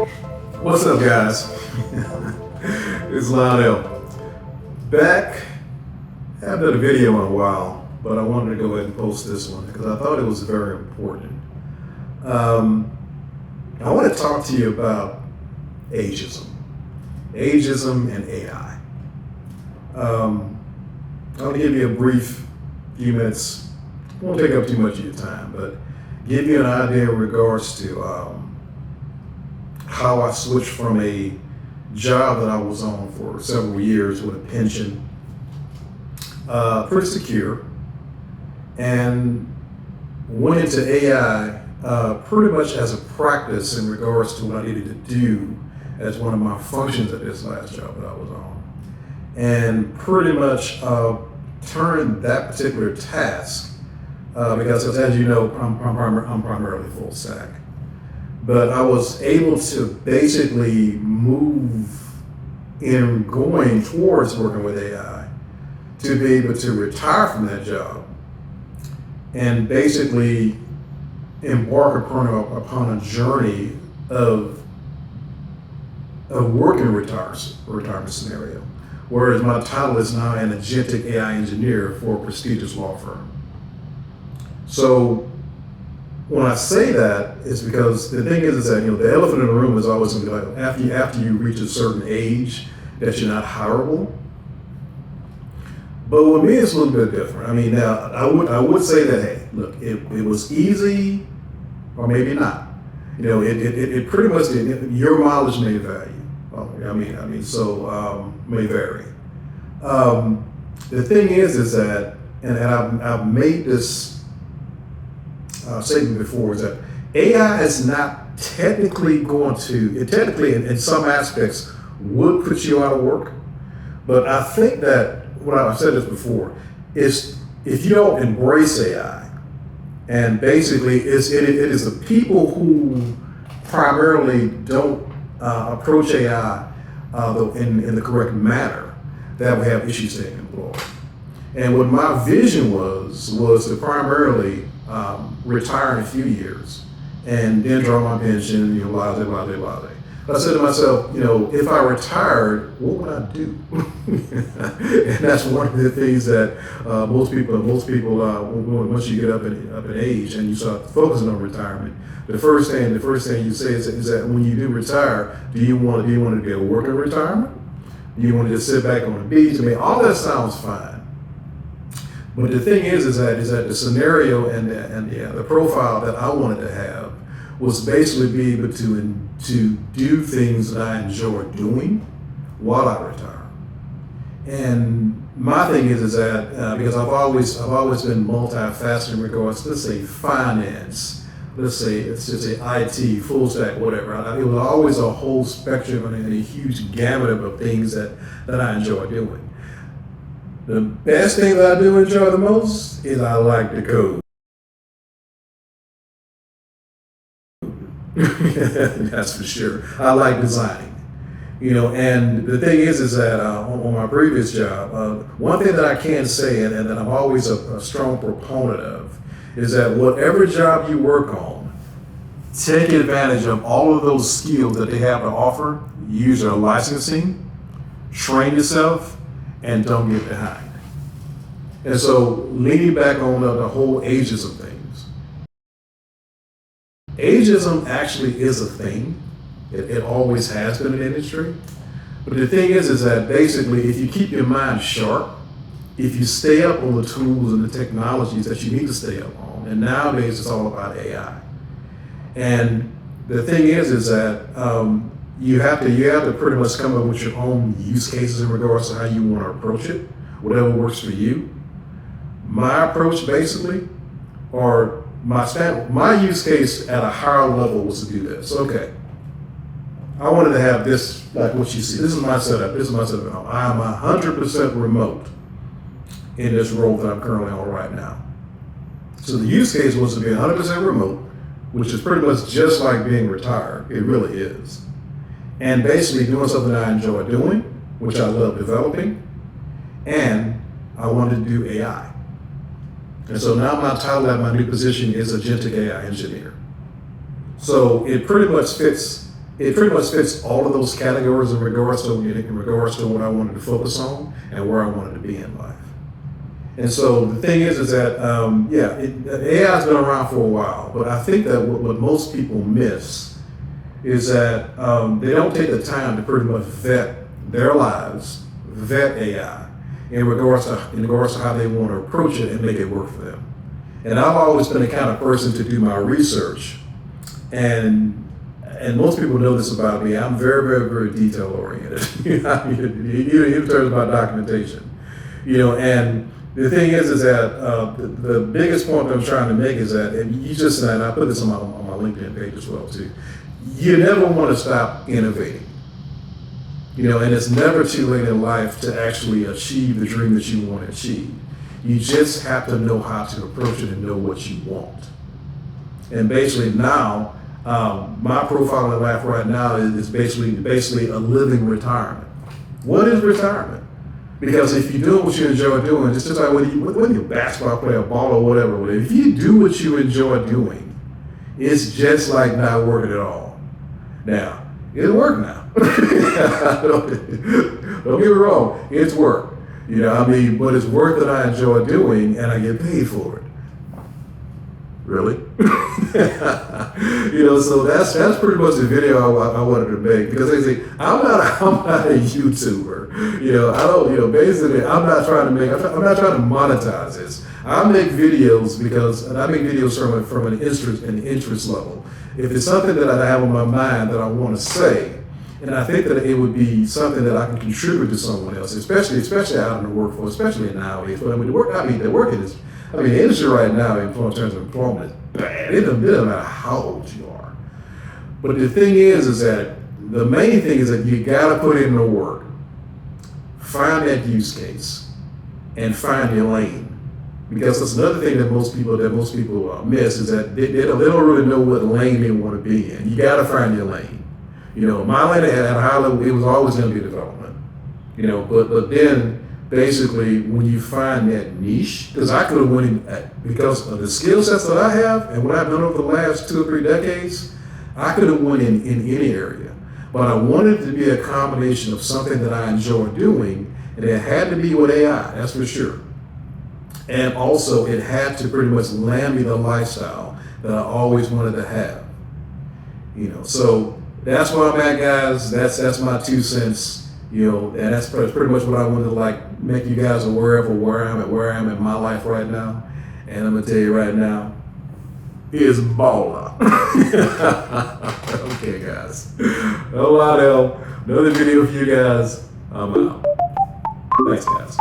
What's up, guys? It's Lionel. Back, I haven't done a video in a while, but I wanted to go ahead and post this one because I thought it was very important. I want to talk to you about ageism and AI. I'm going to give you a brief few minutes. Won't take up too much of your time, but give you an idea in regards to how I switched from a job that I was on for several years with a pension, pretty secure, and went into AI pretty much as a practice in regards to what I needed to do as one of my functions at this last job that I was on, and pretty much turned that particular task because as you know, I'm primarily full stack. But I was able to basically move in going towards working with AI to be able to retire from that job and basically embark upon a journey of a working retirement scenario. Whereas my title is now an agentic AI engineer for a prestigious law firm. So when I say that, it's because the thing is that the elephant in the room is always going to be like after you reach a certain age that you're not hireable. But with me, it's a little bit different. I mean, now I would say that hey, look, it was easy, or maybe not. It pretty much your mileage may vary. May vary. The thing is that, and I've made this statement before, is that AI is not technically in some aspects would put you out of work. But I think that, I've said this before, is if you don't embrace AI, and basically it is the people who primarily don't approach AI in the correct manner that we have issues staying employed. And what my vision was to primarily retire in a few years and then draw my pension, blase. But I said to myself, if I retired, what would I do? And that's one of the things that most people, once you get up in age and you start focusing on retirement, the first thing you say is that when you do retire, do you want to be a working retirement? Do you want to just sit back on the beach? I mean, all that sounds fine. But the thing is that the scenario and the profile that I wanted to have was basically be able to do things that I enjoy doing while I retire. And my thing is that because I've always been multifaceted in regards to, let's say, finance, let's say IT, full stack, whatever. It was always a whole spectrum and a huge gamut of things that I enjoy doing. The best thing that I do enjoy the most is I like to code. That's for sure. I like designing. And the thing is that on my previous job, one thing that I can say and that I'm always a strong proponent of is that whatever job you work on, take advantage of all of those skills that they have to offer, use their licensing, train yourself, and don't get behind. And so leaning back on the whole ageism things. Ageism actually is a thing. It always has been in the industry. But the thing is that basically if you keep your mind sharp, if you stay up on the tools and the technologies that you need to stay up on, and nowadays it's all about AI. And the thing is that you have to pretty much come up with your own use cases in regards to how you want to approach it, whatever works for you. My approach basically, or my use case at a higher level was to do this. Okay, I wanted to have this, like what you see. This is my setup. I am 100% remote in this role that I'm currently on right now. So the use case was to be 100% remote, which is pretty much just like being retired. It really is. And basically doing something that I enjoy doing, which I love developing, and I wanted to do AI. And so now my title at my new position is Agentic AI Engineer. So it pretty much fits it pretty much fits all of those categories in regards to what I wanted to focus on and where I wanted to be in life. And so the thing is that AI has been around for a while, but I think that what most people miss is that they don't take the time to pretty much vet their lives, vet AI in regards to how they want to approach it and make it work for them. And I've always been the kind of person to do my research, and most people know this about me. I'm very, very, very detail oriented. In terms of my documentation, and the thing is that the biggest point that I'm trying to make is that, and you just said, and I put this on my LinkedIn page as well too, you never want to stop innovating. And it's never too late in life to actually achieve the dream that you want to achieve. You just have to know how to approach it and know what you want. And basically now, my profile in life right now is basically a living retirement. What is retirement? Because if you're doing what you enjoy doing, it's just like whether you're a basketball player, ball, or whatever, if you do what you enjoy doing, it's just like not working at all. Now, it'll work now. Don't get me wrong, it's work. But it's work that I enjoy doing and I get paid for it. Really? So that's pretty much the video I wanted to make, because they say I'm not a YouTuber. I don't. Basically, I'm not trying to monetize this. I make videos because I make videos from an interest level. If it's something that I have on my mind that I want to say, and I think that it would be something that I can contribute to someone else, especially out in the workforce, especially nowadays. But the industry right now in terms of employment is bad. It doesn't matter how old you are. But the thing is that the main thing is that you got to put in the work, find that use case, and find your lane. Because that's another thing that most people miss, is that they don't really know what lane they want to be in. You got to find your lane. My lane at a high level, it was always going to be development. But then basically when you find that niche, because I could have went in, because of the skill sets that I have and what I've done over the last 2 or 3 decades, I could have went in any area. But I wanted it to be a combination of something that I enjoy doing, and it had to be with AI, that's for sure. And also it had to pretty much land me the lifestyle that I always wanted to have. So that's where I'm at, guys. That's my 2 cents. And that's pretty much what I wanted to make you guys aware of, where I'm in my life right now. And I'm gonna tell you right now, it's baller. Okay, guys. Another video for you guys. I'm out. Thanks, guys.